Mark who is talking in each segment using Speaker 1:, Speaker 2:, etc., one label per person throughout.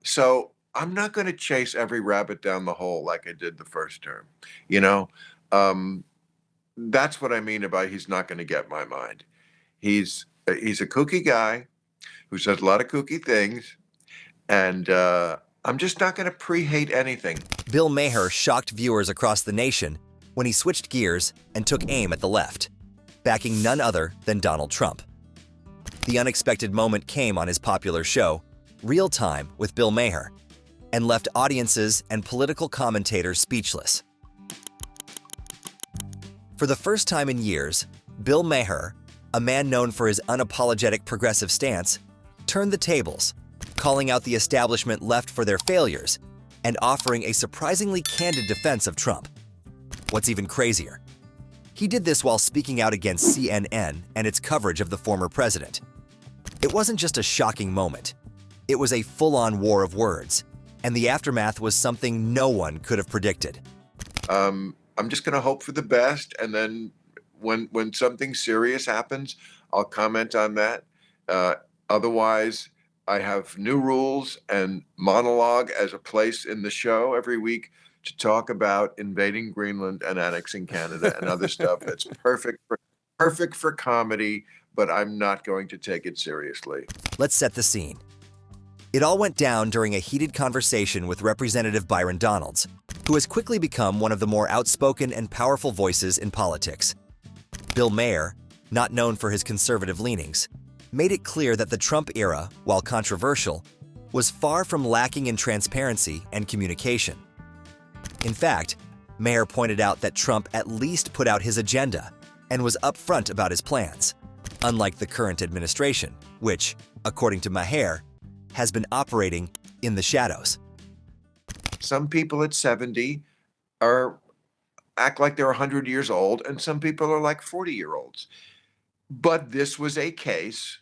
Speaker 1: So I'm not going to chase every rabbit down the hole like I did the first term. You know, um, that's what I mean about he's not going to get my mind. He's a kooky guy who says a lot of kooky things, and I'm just not going to pre-hate anything.
Speaker 2: Bill Maher shocked viewers across the nation when he switched gears and took aim at the left, backing none other than Donald Trump. The unexpected moment came on his popular show, Real Time with Bill Maher, and left audiences and political commentators speechless. For the first time in years, Bill Maher, a man known for his unapologetic progressive stance, turned the tables, calling out the establishment left for their failures and offering a surprisingly candid defense of Trump. What's even crazier, he did this while speaking out against CNN and its coverage of the former president. It wasn't just a shocking moment. It was a full-on war of words, and the aftermath was something no one could have predicted.
Speaker 1: I'm just going to hope for the best, and then when something serious happens, I'll comment on that. Otherwise, I have new rules and monologue as a place in the show every week to talk about invading Greenland and annexing Canada and other stuff that's perfect for comedy, but I'm not going to take it seriously.
Speaker 2: Let's set the scene. It all went down during a heated conversation with Representative Byron Donalds, who has quickly become one of the more outspoken and powerful voices in politics. Bill Maher, not known for his conservative leanings, made it clear that the Trump era, while controversial, was far from lacking in transparency and communication. In fact, Maher pointed out that Trump at least put out his agenda and was upfront about his plans, unlike the current administration, which, according to Maher, has been operating in the shadows.
Speaker 1: Some people at 70 act like they're 100 years old, and some people are like 40-year-olds. But this was a case,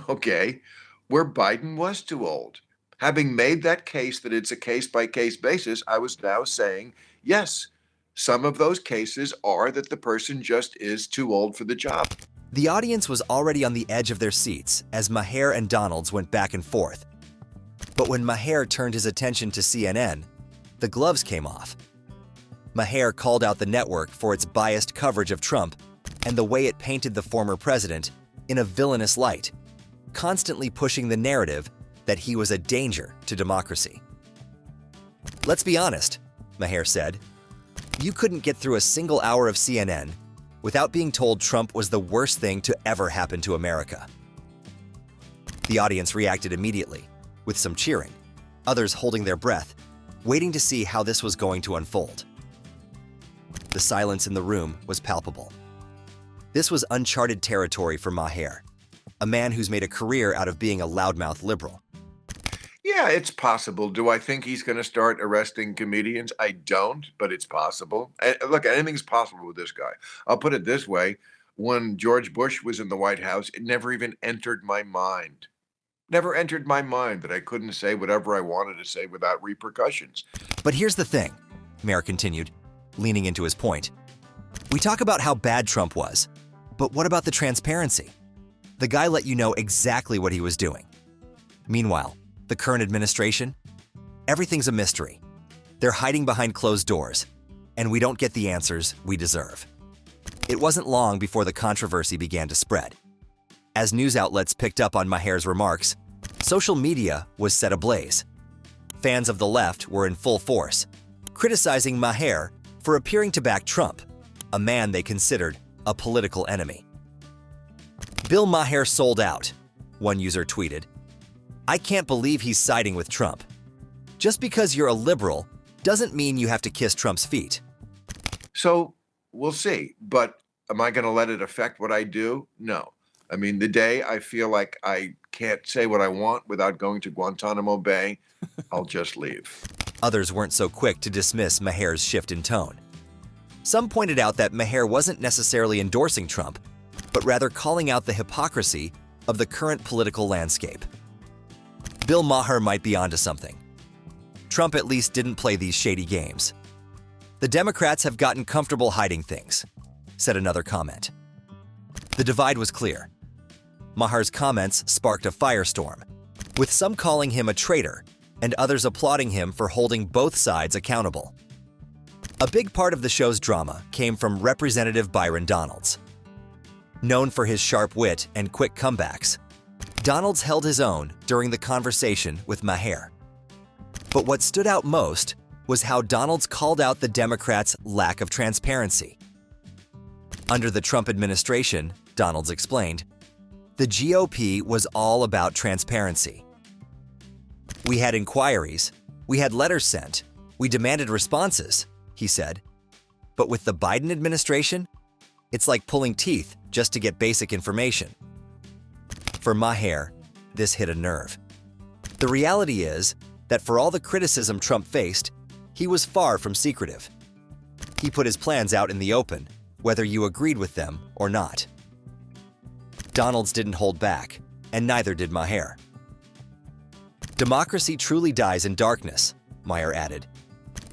Speaker 1: okay, where Biden was too old. Having made that case that it's a case-by-case basis, I was now saying, yes, some of those cases are that the person just is too old for the job.
Speaker 2: The audience was already on the edge of their seats as Maher and Donalds went back and forth. But when Maher turned his attention to CNN, the gloves came off. Maher called out the network for its biased coverage of Trump and the way it painted the former president in a villainous light, constantly pushing the narrative that he was a danger to democracy. "Let's be honest," Maher said. "You couldn't get through a single hour of CNN without being told Trump was the worst thing to ever happen to America." The audience reacted immediately, with some cheering, others holding their breath, waiting to see how this was going to unfold. The silence in the room was palpable. This was uncharted territory for Maher, a man who's made a career out of being a loudmouth liberal.
Speaker 1: Yeah, it's possible. Do I think he's going to start arresting comedians? I don't, but it's possible. And look, anything's possible with this guy. I'll put it this way. When George Bush was in the White House, it never even entered my mind. Never entered my mind that I couldn't say whatever I wanted to say without repercussions.
Speaker 2: But here's the thing, Maher continued, leaning into his point. We talk about how bad Trump was, but what about the transparency? The guy let you know exactly what he was doing. Meanwhile, the current administration? Everything's a mystery. They're hiding behind closed doors, and we don't get the answers we deserve. It wasn't long before the controversy began to spread. As news outlets picked up on Maher's remarks, social media was set ablaze. Fans of the left were in full force, criticizing Maher for appearing to back Trump, a man they considered a political enemy. "Bill Maher sold out," one user tweeted. "I can't believe he's siding with Trump. Just because you're a liberal doesn't mean you have to kiss Trump's feet."
Speaker 1: So we'll see. But am I going to let it affect what I do? No. I mean, the day I feel like I can't say what I want without going to Guantanamo Bay, I'll just leave.
Speaker 2: Others weren't so quick to dismiss Maher's shift in tone. Some pointed out that Maher wasn't necessarily endorsing Trump, but rather calling out the hypocrisy of the current political landscape. Bill Maher might be onto something. Trump at least didn't play these shady games. "The Democrats have gotten comfortable hiding things," said another comment. The divide was clear. Maher's comments sparked a firestorm, with some calling him a traitor and others applauding him for holding both sides accountable. A big part of the show's drama came from Representative Byron Donalds. Known for his sharp wit and quick comebacks, Donalds held his own during the conversation with Maher. But what stood out most was how Donalds called out the Democrats' lack of transparency. Under the Trump administration, Donalds explained, the GOP was all about transparency. We had inquiries, we had letters sent, we demanded responses, he said. But with the Biden administration, it's like pulling teeth just to get basic information. For Maher, this hit a nerve. The reality is that for all the criticism Trump faced, he was far from secretive. He put his plans out in the open, whether you agreed with them or not. Donalds didn't hold back, and neither did Maher. Democracy truly dies in darkness, Maher added.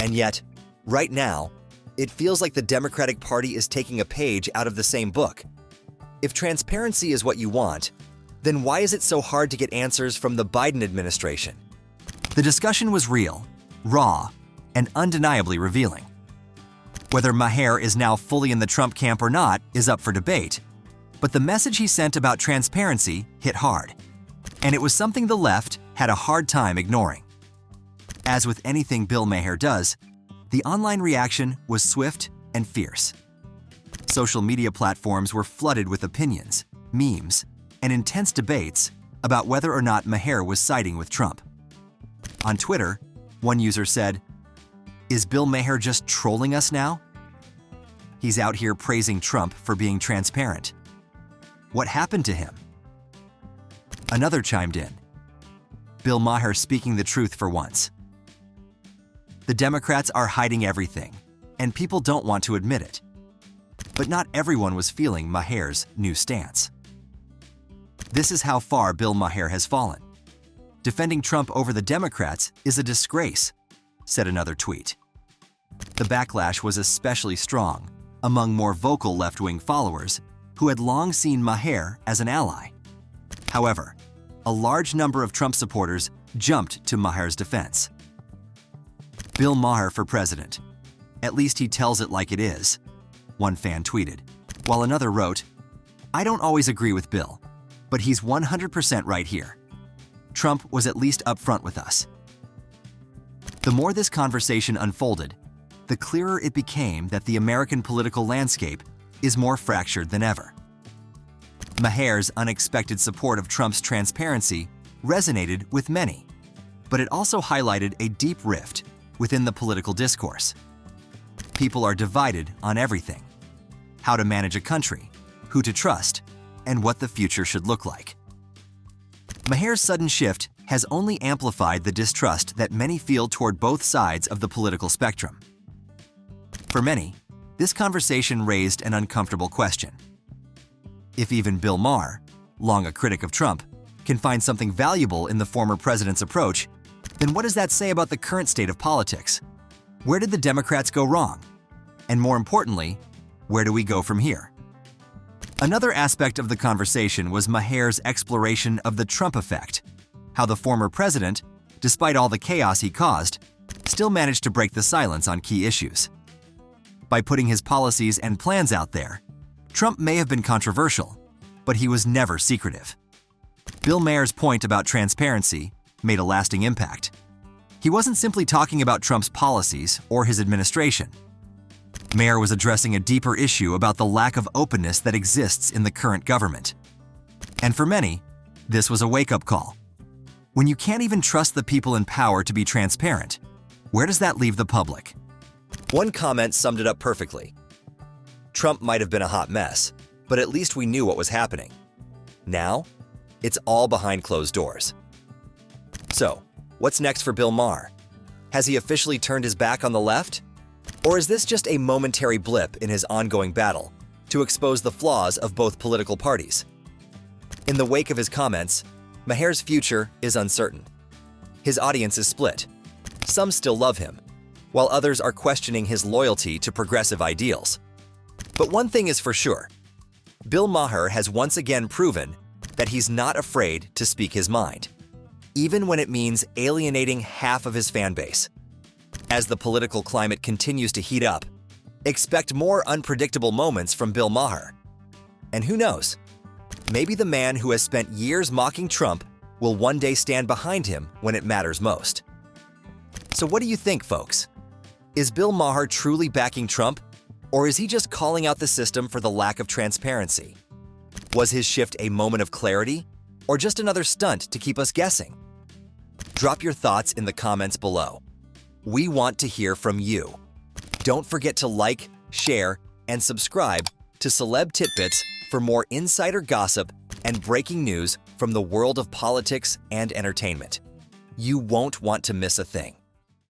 Speaker 2: And yet, right now, it feels like the Democratic Party is taking a page out of the same book. If transparency is what you want, then why is it so hard to get answers from the Biden administration? The discussion was real, raw, and undeniably revealing. Whether Maher is now fully in the Trump camp or not is up for debate, but the message he sent about transparency hit hard, and it was something the left had a hard time ignoring. As with anything Bill Maher does, the online reaction was swift and fierce. Social media platforms were flooded with opinions, memes, and intense debates about whether or not Maher was siding with Trump. On Twitter, one user said, "Is Bill Maher just trolling us now? He's out here praising Trump for being transparent. What happened to him?" Another chimed in, "Bill Maher speaking the truth for once. The Democrats are hiding everything, and people don't want to admit it." But not everyone was feeling Maher's new stance. "This is how far Bill Maher has fallen. Defending Trump over the Democrats is a disgrace," said another tweet. The backlash was especially strong among more vocal left-wing followers who had long seen Maher as an ally. However, a large number of Trump supporters jumped to Maher's defense. "Bill Maher for president. At least he tells it like it is," one fan tweeted, while another wrote, "I don't always agree with Bill, but he's 100% right here. Trump was at least upfront with us." The more this conversation unfolded, the clearer it became that the American political landscape is more fractured than ever. Maher's unexpected support of Trump's transparency resonated with many, but it also highlighted a deep rift within the political discourse. People are divided on everything: how to manage a country, who to trust, and what the future should look like. Maher's sudden shift has only amplified the distrust that many feel toward both sides of the political spectrum. For many, this conversation raised an uncomfortable question. If even Bill Maher, long a critic of Trump, can find something valuable in the former president's approach, then what does that say about the current state of politics? Where did the Democrats go wrong? And more importantly, where do we go from here? Another aspect of the conversation was Maher's exploration of the Trump effect, how the former president, despite all the chaos he caused, still managed to break the silence on key issues. By putting his policies and plans out there, Trump may have been controversial, but he was never secretive. Bill Maher's point about transparency made a lasting impact. He wasn't simply talking about Trump's policies or his administration. Maher was addressing a deeper issue about the lack of openness that exists in the current government. And for many, this was a wake-up call. When you can't even trust the people in power to be transparent, where does that leave the public? One comment summed it up perfectly. "Trump might have been a hot mess, but at least we knew what was happening. Now, it's all behind closed doors." So, what's next for Bill Maher? Has he officially turned his back on the left? Or is this just a momentary blip in his ongoing battle to expose the flaws of both political parties? In the wake of his comments, Maher's future is uncertain. His audience is split. Some still love him, while others are questioning his loyalty to progressive ideals. But one thing is for sure, Bill Maher has once again proven that he's not afraid to speak his mind, even when it means alienating half of his fan base. As the political climate continues to heat up, expect more unpredictable moments from Bill Maher. And who knows, maybe the man who has spent years mocking Trump will one day stand behind him when it matters most. So what do you think, folks? Is Bill Maher truly backing Trump, or is he just calling out the system for the lack of transparency? Was his shift a moment of clarity, or just another stunt to keep us guessing? Drop your thoughts in the comments below. We want to hear from you. Don't forget to like, share, and subscribe to Celeb Titbits for more insider gossip and breaking news from the world of politics and entertainment. You won't want to miss a thing.